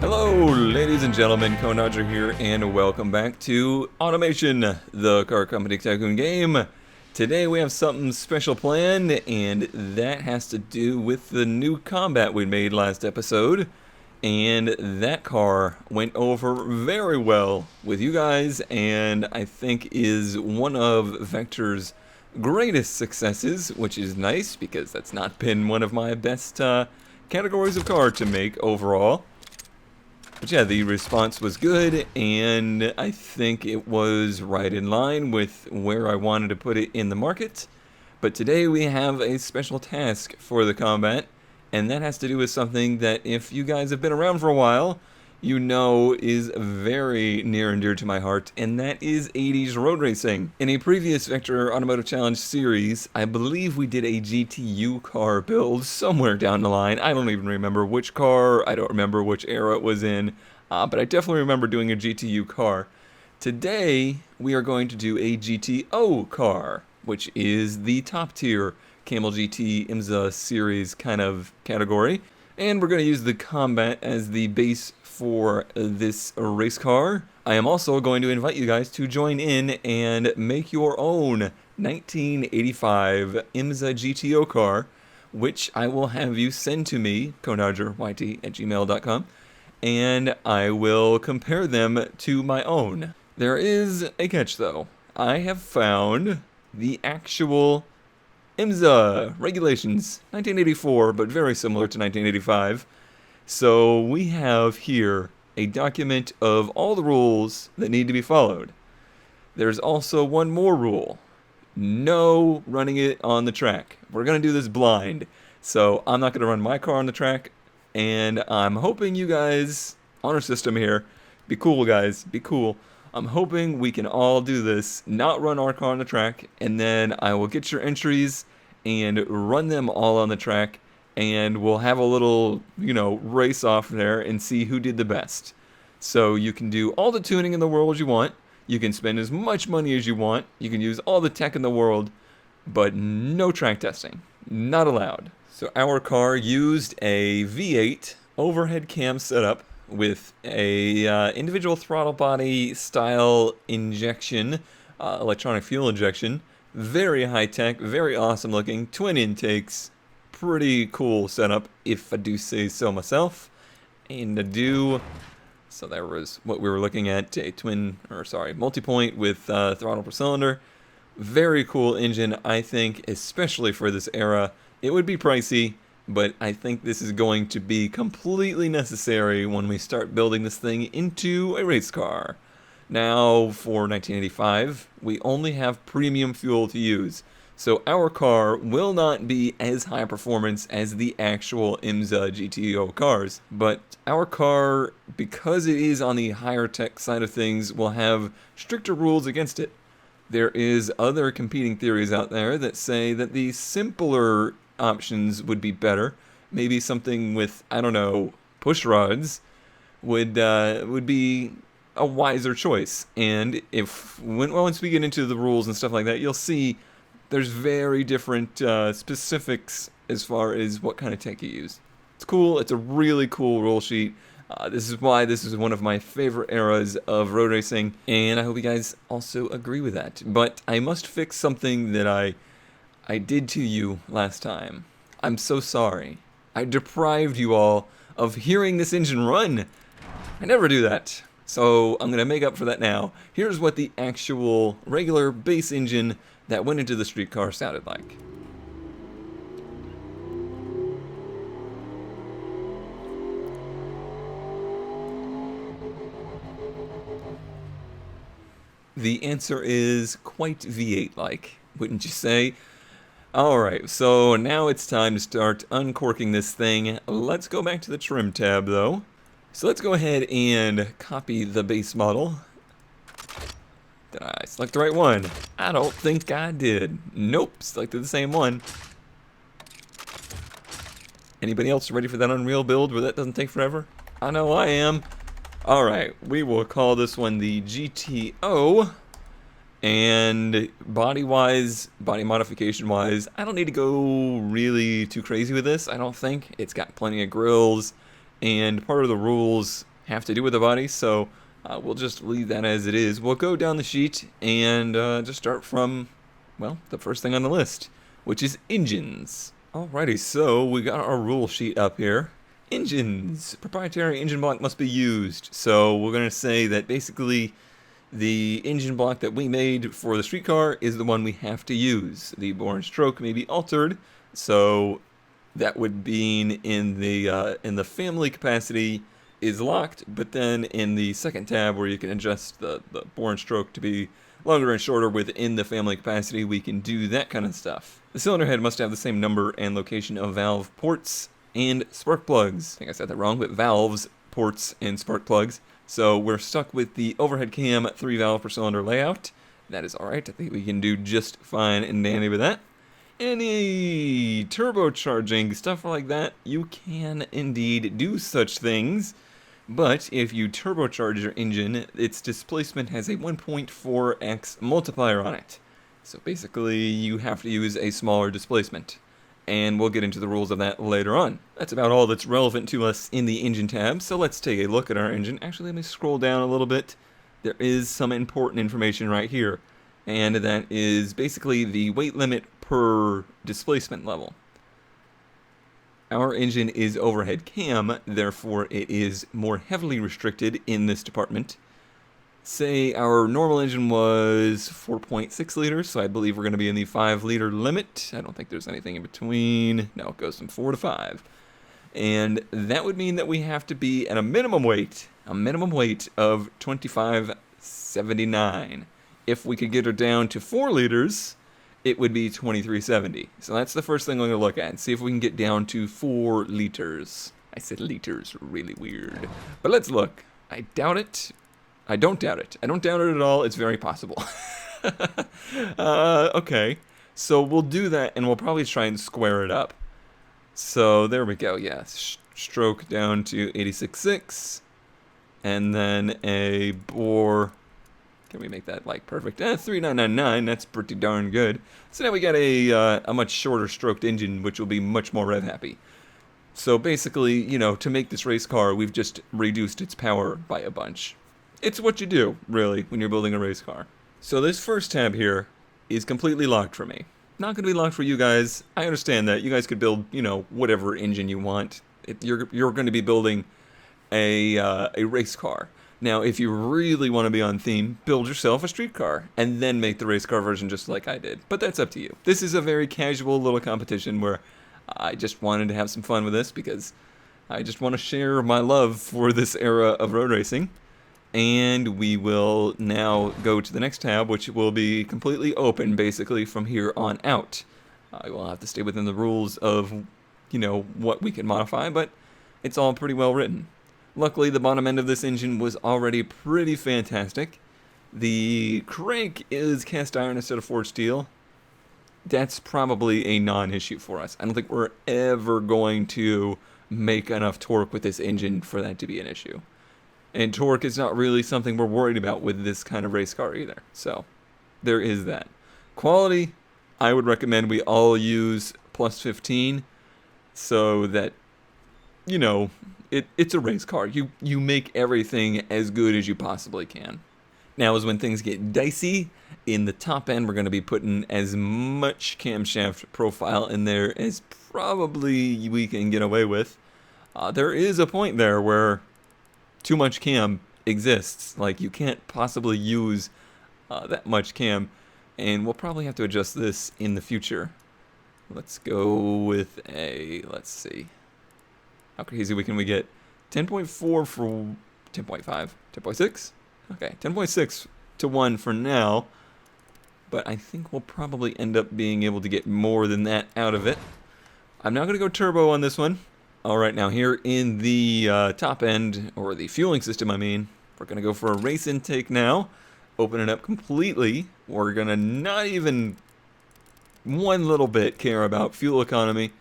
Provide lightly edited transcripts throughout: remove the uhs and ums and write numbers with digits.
Hello, ladies and gentlemen, Konager here, and welcome back to Automation, the car company tycoon game. Today we have something special planned, and that has to do with the new combat we made last episode. And that car went over very well with you guys, and I think is one of Vector's greatest successes, which is nice because that's not been one of my best categories of car to make overall. But yeah, the response was good, and I think it was right in line with where I wanted to put it in the market. But today we have a special task for the combat, and that has to do with something that, if you guys have been around for a while, you know is very near and dear to my heart, and that is 80s road racing. In a previous Vector Automotive Challenge series, I believe we did a GTU car build somewhere down the line. I don't even remember which car, I don't remember which era it was in, but I definitely remember doing a GTU car. Today, we are going to do a GTO car, which is the top tier Camel GT IMSA series kind of category. And we're going to use the combat as the base for this race car. I am also going to invite you guys to join in and make your own 1985 IMSA GTO car, which I will have you send to me, konageryt@gmail.com, and I will compare them to my own. There is a catch though. I have found the actual IMSA regulations, 1984, but very similar to 1985. So we have here a document of all the rules that need to be followed. There's also one more rule. No running it on the track. We're going to do this blind. So I'm not going to run my car on the track. And I'm hoping you guys, honor system here, be cool guys, be cool. I'm hoping we can all do this, not run our car on the track, and then I will get your entries and run them all on the track, and we'll have a little, race off there and see who did the best. So you can do all the tuning in the world you want, you can spend as much money as you want, you can use all the tech in the world, but no track testing. Not allowed. So our car used a V8 overhead cam setup with a individual throttle body style injection, electronic fuel injection. Very high tech, very awesome looking, twin intakes, pretty cool setup if I do say so myself. And so that was what we were looking at, a multi-point with throttle per cylinder. Very cool engine, I think, especially for this era. It would be pricey, but I think this is going to be completely necessary when we start building this thing into a race car. Now, for 1985, we only have premium fuel to use, so our car will not be as high performance as the actual IMSA GTO cars, but our car, because it is on the higher tech side of things, will have stricter rules against it. There is other competing theories out there that say that the simpler options would be better. Maybe something with, push rods would be a wiser choice. And once we get into the rules and stuff like that, you'll see there's very different specifics as far as what kind of tech you use. It's cool. It's a really cool rule sheet. This is why this is one of my favorite eras of road racing, and I hope you guys also agree with that. But I must fix something that I did to you last time. I'm so sorry. I deprived you all of hearing this engine run. I never do that. So I'm going to make up for that now. Here's what the actual regular base engine that went into the street car sounded like. The answer is quite V8-like, wouldn't you say? Alright, so now it's time to start uncorking this thing. Let's go back to the trim tab though. So let's go ahead and copy the base model. Did I select the right one? I don't think I did. Nope, selected the same one. Anybody else ready for that Unreal build where that doesn't take forever? I know I am. Alright, we will call this one the GTO. And body modification wise, I don't need to go really too crazy with this, I don't think. It's got plenty of grills, and part of the rules have to do with the body, so we'll just leave that as it is. We'll go down the sheet and just start from, well, the first thing on the list, which is engines. Alrighty, so we got our rule sheet up here. Engines. Proprietary engine block must be used. So we're going to say that basically the engine block that we made for the streetcar is the one we have to use. The bore and stroke may be altered, so that would mean in the family capacity is locked, but then in the second tab where you can adjust the bore and stroke to be longer and shorter within the family capacity, we can do that kind of stuff. The cylinder head must have the same number and location of valve ports and spark plugs. I think I said that wrong, but valves, ports, and spark plugs. So we're stuck with the overhead cam 3 valve per cylinder layout. That is alright. I think we can do just fine and dandy with that. Any turbocharging, stuff like that, you can indeed do such things. But if you turbocharge your engine, its displacement has a 1.4x multiplier on it. So basically, you have to use a smaller displacement. And we'll get into the rules of that later on. That's about all that's relevant to us in the engine tab, so let's take a look at our engine. Actually, let me scroll down a little bit. There is some important information right here, and that is basically the weight limit per displacement level. Our engine is overhead cam, therefore it is more heavily restricted in this department. Say our normal engine was 4.6 liters, so I believe we're going to be in the 5 liter limit. I don't think there's anything in between. No, it goes from 4 to 5. And that would mean that we have to be at a minimum weight of 2579. If we could get her down to 4 liters, it would be 2370. So that's the first thing we're going to look at, and see if we can get down to 4 liters. I said liters, really weird. But let's look. I doubt it. I don't doubt it. I don't doubt it at all. It's very possible. Okay. So we'll do that, and we'll probably try and square it up. So there we go. Yeah. Stroke down to 86.6. And then a bore. Can we make that like perfect? 3999. That's pretty darn good. So now we got a much shorter stroked engine, which will be much more rev happy. So basically, you know, to make this race car, we've just reduced its power by a bunch. It's what you do, really, when you're building a race car. So this first tab here is completely locked for me. Not going to be locked for you guys. I understand that. You guys could build, you know, whatever engine you want. You're going to be building a race car. Now, if you really want to be on theme, build yourself a street car, and then make the race car version just like I did. But that's up to you. This is a very casual little competition where I just wanted to have some fun with this because I just want to share my love for this era of road racing. And we will now go to the next tab, which will be completely open, basically, from here on out. I will have to stay within the rules of, you know, what we can modify, but it's all pretty well written. Luckily, the bottom end of this engine was already pretty fantastic. The crank is cast iron instead of forged steel. That's probably a non-issue for us. I don't think we're ever going to make enough torque with this engine for that to be an issue. And torque is not really something we're worried about with this kind of race car either. So, there is that. Quality, I would recommend we all use plus 15 so that, you know, it's a race car. You make everything as good as you possibly can. Now is when things get dicey. In the top end, we're going to be putting as much camshaft profile in there as probably we can get away with. There is a point there where too much cam exists. Like, you can't possibly use that much cam, and we'll probably have to adjust this in the future. Let's go with let's see. How crazy can we get? 10.4 for 10.5, 10.6? Okay, 10.6 to 1 for now, but I think we'll probably end up being able to get more than that out of it. I'm now going to go turbo on this one. Alright, now here in the top end, or the fueling system I mean, we're going to go for a race intake now. Open it up completely. We're going to not even one little bit care about fuel economy.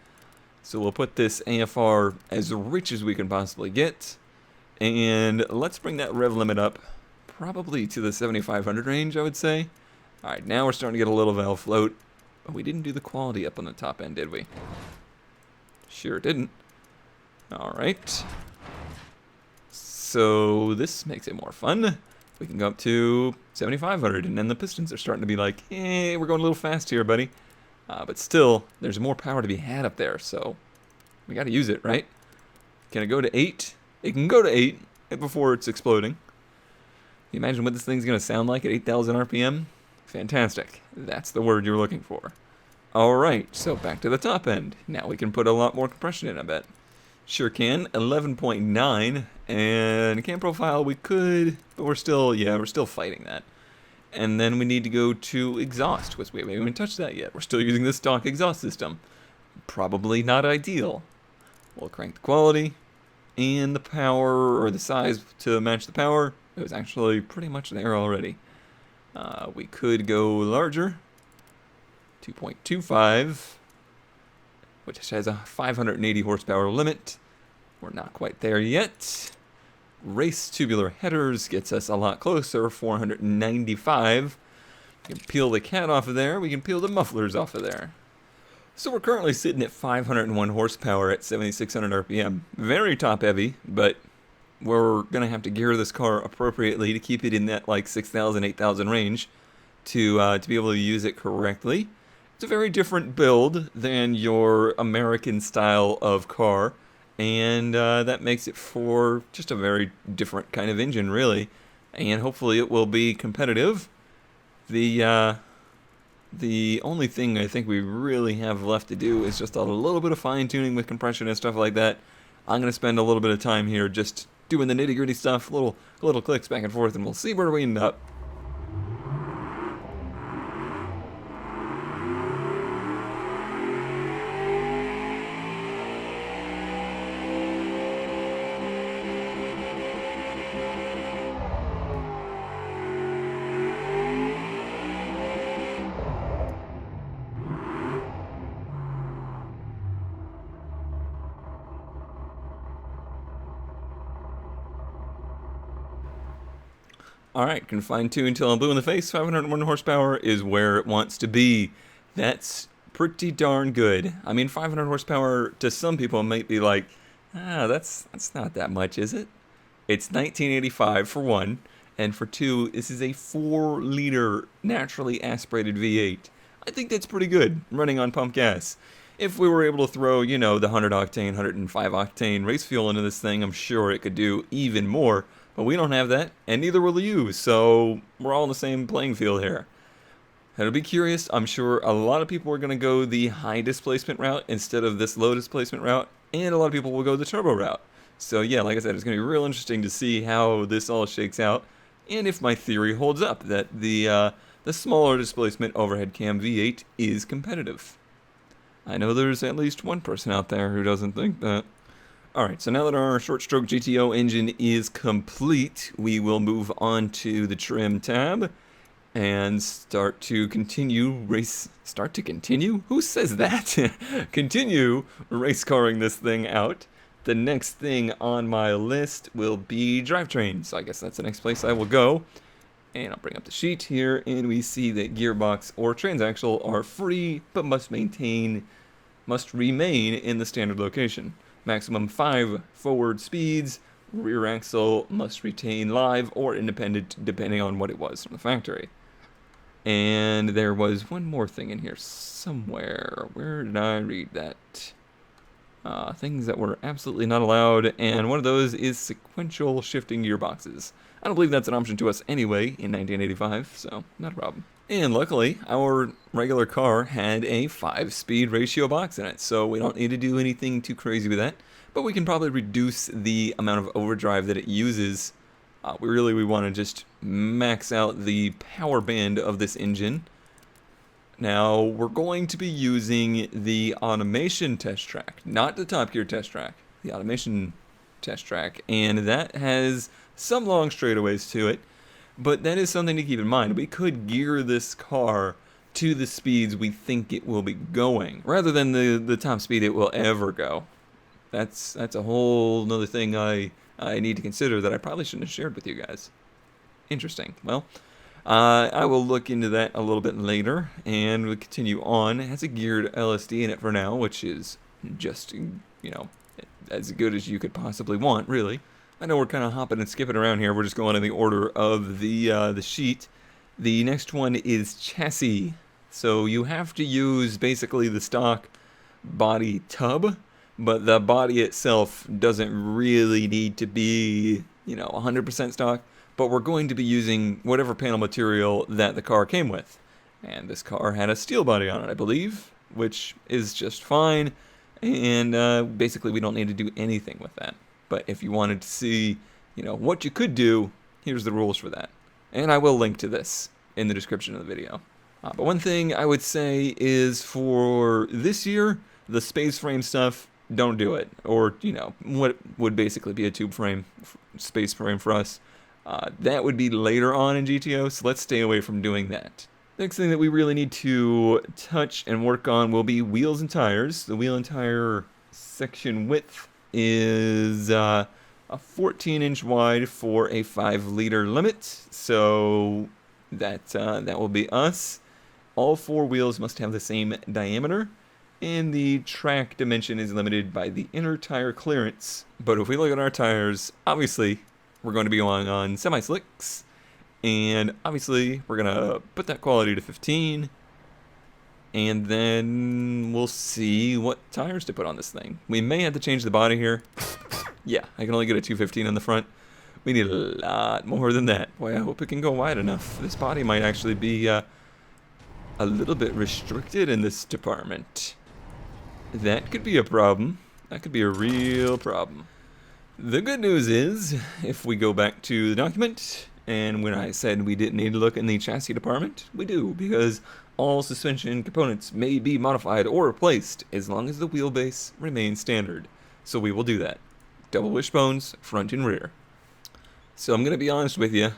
So we'll put this AFR as rich as we can possibly get. And let's bring that rev limit up probably to the 7,500 range, I would say. Alright, now we're starting to get a little valve float. But we didn't do the quality up on the top end, did we? Sure didn't. Alright. so this makes it more fun. We can go up to 7,500, and then the pistons are starting to be like, we're going a little fast here, buddy. But still, there's more power to be had up there, so we got to use it, right? Can it go to 8? It can go to 8 before it's exploding. Can you imagine what this thing's going to sound like at 8,000 RPM? Fantastic. That's the word you're looking for. Alright, so back to the top end. Now we can put a lot more compression in, I bet. Sure can. 11.9. And cam profile we could, but we're still fighting that. And then we need to go to exhaust, which we haven't even touched that yet. We're still using the stock exhaust system. Probably not ideal. We'll crank the quality and the power, or the size to match the power. It was actually pretty much there already. We could go larger. 2.25, which has a 580 horsepower limit. We're not quite there yet. Race tubular headers gets us a lot closer, 495. We can peel the cat off of there. We can peel the mufflers off of there. So we're currently sitting at 501 horsepower at 7,600 RPM. Very top heavy, but we're going to have to gear this car appropriately to keep it in that like 6,000, 8,000 range to be able to use it correctly. It's a very different build than your American style of car, and that makes it for just a very different kind of engine, really. And hopefully it will be competitive. The only thing I think we really have left to do is just a little bit of fine-tuning with compression and stuff like that. I'm going to spend a little bit of time here just doing the nitty-gritty stuff, little clicks back and forth, and we'll see where we end up. Alright, can fine tune until I'm blue in the face. 501 horsepower is where it wants to be. That's pretty darn good. I mean, 500 horsepower to some people might be like, that's not that much, is it? It's 1985 for one, and for two, this is a 4-liter naturally aspirated V8. I think that's pretty good, running on pump gas. If we were able to throw, the 100 octane, 105 octane race fuel into this thing, I'm sure it could do even more. But we don't have that, and neither will you, so we're all in the same playing field here. It'll be curious. I'm sure a lot of people are going to go the high displacement route instead of this low displacement route, and a lot of people will go the turbo route. So yeah, like I said, it's going to be real interesting to see how this all shakes out, and if my theory holds up, that the smaller displacement overhead cam V8 is competitive. I know there's at least one person out there who doesn't think that. Alright, so now that our short stroke GTO engine is complete, we will move on to the trim tab and start to continue? Who says that? Continue race carring this thing out. The next thing on my list will be drivetrain, so I guess that's the next place I will go. And I'll bring up the sheet here, and we see that gearbox or transaxle are free, but must remain in the standard location. Maximum 5 forward speeds. Rear axle must retain live or independent depending on what it was from the factory. And there was one more thing in here somewhere. Where did I read that? Things that were absolutely not allowed, and one of those is sequential shifting gearboxes. I don't believe that's an option to us anyway in 1985, so not a problem. And luckily, our regular car had a 5-speed ratio box in it, so we don't need to do anything too crazy with that. But we can probably reduce the amount of overdrive that it uses. We want to just max out the power band of this engine. Now, we're going to be using the automation test track, not the Top Gear test track, the automation test track, and that has some long straightaways to it. But that is something to keep in mind. We could gear this car to the speeds we think it will be going, rather than the top speed it will ever go. That's a whole nother thing I need to consider that I probably shouldn't have shared with you guys. Interesting. Well, I will look into that a little bit later, and we'll continue on. It has a geared LSD in it for now, which is just, as good as you could possibly want, really. I know we're kind of hopping and skipping around here. We're just going in the order of the sheet. The next one is chassis. So you have to use basically the stock body tub, but the body itself doesn't really need to be, 100% stock. But we're going to be using whatever panel material that the car came with. And this car had a steel body on it, I believe, which is just fine. And basically we don't need to do anything with that. But if you wanted to see, what you could do, here's the rules for that. And I will link to this in the description of the video. But one thing I would say is for this year, the space frame stuff, don't do it. Or, what would basically be a tube frame, space frame for us. That would be later on in GTO, so let's stay away from doing that. Next thing that we really need to touch and work on will be wheels and tires. The wheel and tire section width is a 14-inch wide for a 5-liter limit, so that will be us. All 4 wheels must have the same diameter, and the track dimension is limited by the inner tire clearance. But if we look at our tires, obviously we're going to be going on semi-slicks, and obviously we're going to put that quality to 15. And then we'll see what tires to put on this thing. We may have to change the body here. Yeah, I can only get a 215 on the front. We need a lot more than that. Boy, I hope it can go wide enough. This body might actually be a little bit restricted in this department. That could be a problem. That could be a real problem. The good news is, if we go back to the document, and when I said we didn't need to look in the chassis department, we do, because all suspension components may be modified or replaced as long as the wheelbase remains standard. So we will do that. Double wishbones, front and rear. So I'm going to be honest with you,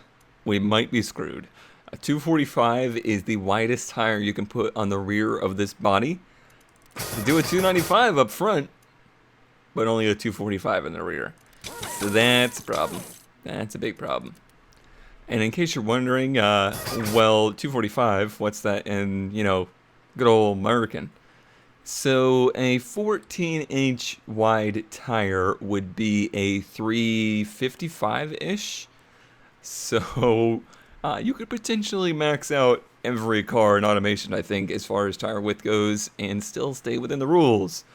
we might be screwed. A 245 is the widest tire you can put on the rear of this body. To do a 295 up front, but only a 245 in the rear. So that's a problem. That's a big problem. And in case you're wondering, well, 245, what's that in, good old American? So a 14-inch wide tire would be a 355-ish. So you could potentially max out every car in automation, I think, as far as tire width goes, and still stay within the rules.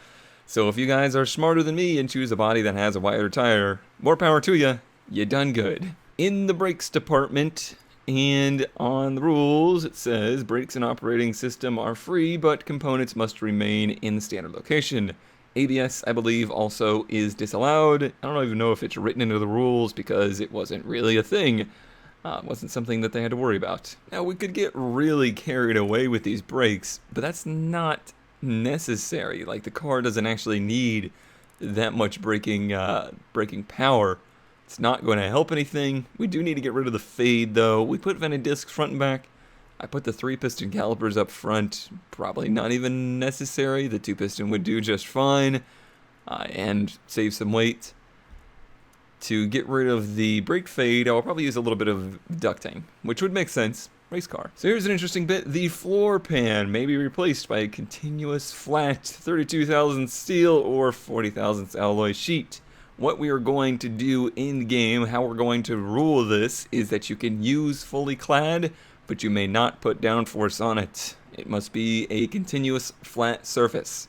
So if you guys are smarter than me and choose a body that has a wider tire, more power to you. You done good. In the brakes department and on the rules, it says brakes and operating system are free, but components must remain in the standard location. ABS, I believe, also is disallowed. I don't even know if it's written into the rules because it wasn't really a thing. It wasn't something that they had to worry about. Now, we could get really carried away with these brakes, but that's not necessary. Like, the car doesn't actually need that much braking power. It's not going to help anything. We do need to get rid of the fade, though. We put vented discs front and back. I put the 3-piston calipers up front. Probably not even necessary. The 2-piston would do just fine and save some weight. To get rid of the brake fade, I'll probably use a little bit of ducting, which would make sense. Race car. So here's an interesting bit. The floor pan may be replaced by a continuous flat 32,000 steel or 40,000 alloy sheet. What we are going to do in game, how we're going to rule this, is that you can use fully clad, but you may not put downforce on it. It must be a continuous flat surface.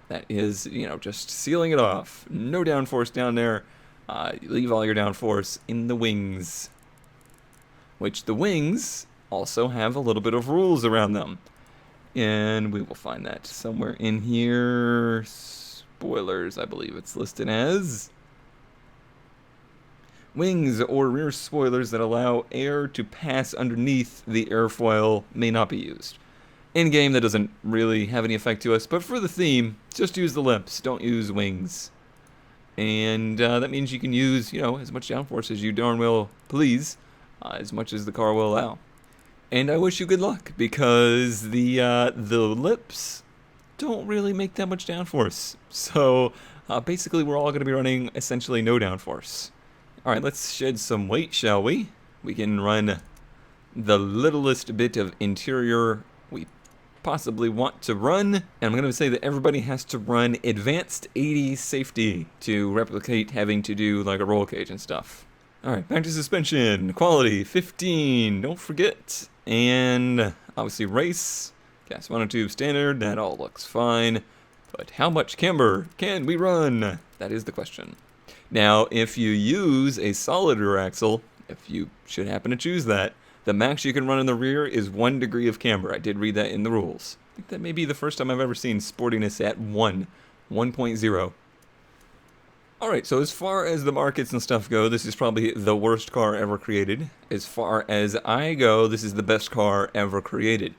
That is, just sealing it off. No downforce down there. Leave all your downforce in the wings. Which the wings also have a little bit of rules around them. And we will find that somewhere in here. Spoilers, I believe it's listed as. Wings or rear spoilers that allow air to pass underneath the airfoil may not be used. In game, that doesn't really have any effect to us, but for the theme, just use the lips, don't use wings. And that means you can use, as much downforce as you darn well please, as much as the car will allow. And I wish you good luck, because the lips don't really make that much downforce. So basically, we're all going to be running essentially no downforce. All right, let's shed some weight, shall we? We can run the littlest bit of interior we possibly want to run. And I'm going to say that everybody has to run Advanced 80 Safety to replicate having to do like a roll cage and stuff. Alright, back to suspension. Quality 15, don't forget. And obviously race, gas monotube standard, that all looks fine. But how much camber can we run? That is the question. Now, if you use a solid rear axle, if you should happen to choose that, the max you can run in the rear is 1 degree of camber. I did read that in the rules. I think that may be the first time I've ever seen sportiness at 1.0. Alright, so as far as the markets and stuff go, this is probably the worst car ever created. As far as I go, this is the best car ever created.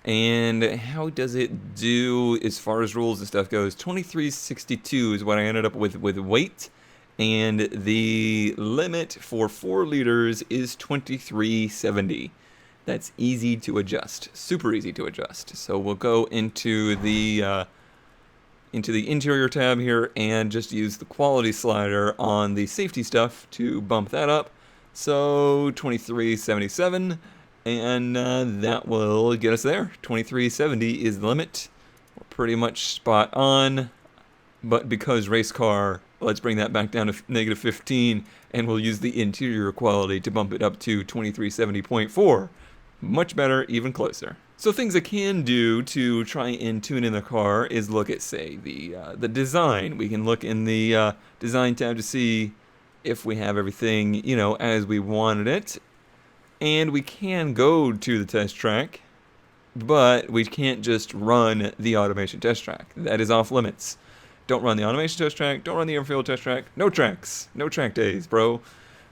And how does it do as far as rules and stuff goes? 2362 is what I ended up with weight. And the limit for 4 liters is 2370. That's easy to adjust, super easy to adjust. So we'll go into the interior tab here and just use the quality slider on the safety stuff to bump that up. So 2377, and that will get us there. 2370 is the limit. We're pretty much spot on, but because race car, let's bring that back down to -15, and we'll use the interior quality to bump it up to 2370.4. Much better, even closer. So things I can do to try and tune in the car is look at, say, the design. We can look in the design tab to see if we have everything, you know, as we wanted it. And we can go to the test track, but we can't just run the automation test track. That is off limits. Don't run the automation test track, don't run the airfield test track. No tracks, no track days, bro.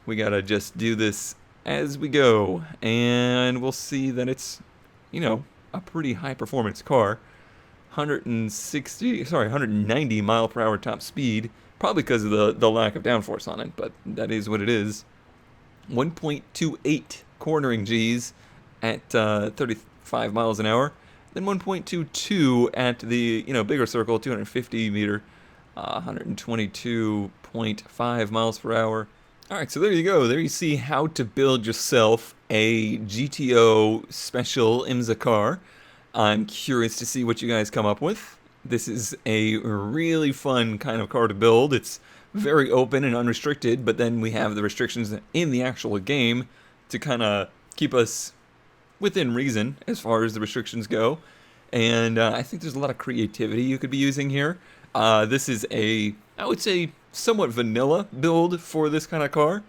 We gotta just do this as we go, and we'll see that it's, you know, a pretty high performance car. 190 mile per hour top speed, probably because of the lack of downforce on it, but that is what it is. 1.28 cornering G's at 35 miles an hour. Then 1.22 at the, you know, bigger circle, 250 meter, 122.5 miles per hour. Alright, so there you go. There you see how to build yourself a GTO special IMSA car. I'm curious to see what you guys come up with. This is a really fun kind of car to build. It's very open and unrestricted, but then we have the restrictions in the actual game to kind of keep us within reason as far as the restrictions go. And I think there's a lot of creativity you could be using here. This is a, I would say, somewhat vanilla build for this kind of car.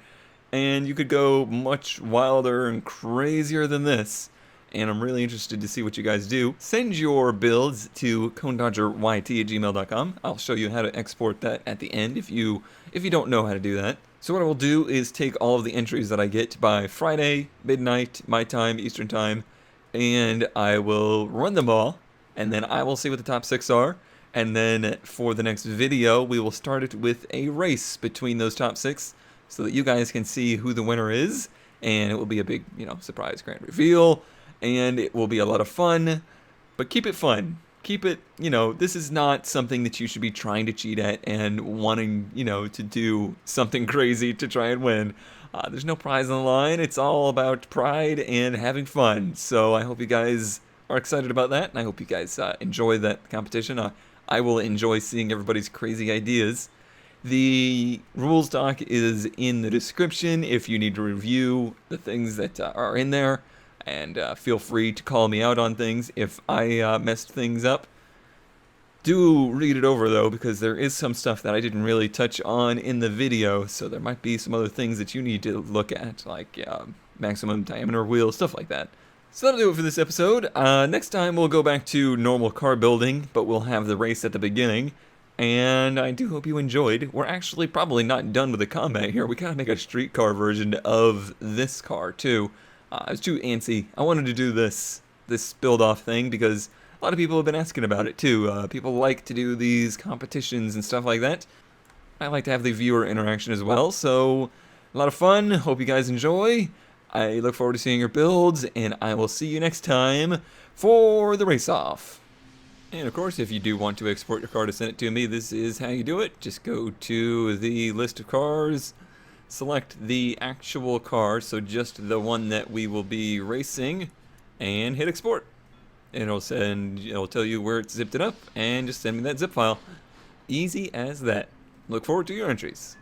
And you could go much wilder and crazier than this. And I'm really interested to see what you guys do. Send your builds to conedodgeryt@gmail.com. I'll show you how to export that at the end if you don't know how to do that. So what I will do is take all of the entries that I get by Friday, midnight, my time, Eastern time, and I will run them all, and then I will see what the top 6 are, and then for the next video, we will start it with a race between those top 6, so that you guys can see who the winner is, and it will be a big, you know, surprise grand reveal, and it will be a lot of fun, but keep it fun. Keep it, you know, this is not something that you should be trying to cheat at and wanting, you know, to do something crazy to try and win. There's no prize on the line. It's all about pride and having fun. So I hope you guys are excited about that, and I hope you guys enjoy that competition. I will enjoy seeing everybody's crazy ideas. The rules doc is in the description if you need to review the things that are in there. And feel free to call me out on things if I messed things up. Do read it over, though, because there is some stuff that I didn't really touch on in the video, so there might be some other things that you need to look at, like maximum diameter wheel, stuff like that. So that'll do it for this episode. Next time we'll go back to normal car building, but we'll have the race at the beginning. And I do hope you enjoyed. We're actually probably not done with the combat here. We gotta make a street car version of this car, too. I was too antsy. I wanted to do this build-off thing because a lot of people have been asking about it too. People like to do these competitions and stuff like that. I like to have the viewer interaction as well, so a lot of fun. Hope you guys enjoy. I look forward to seeing your builds, and I will see you next time for the race-off. And of course, if you do want to export your car to send it to me, this is how you do it. Just go to the list of cars, select the actual car, so just the one that we will be racing, and hit export. it'll tell you where it's zipped it up, and just send me that zip file. Easy as that. Look forward to your entries.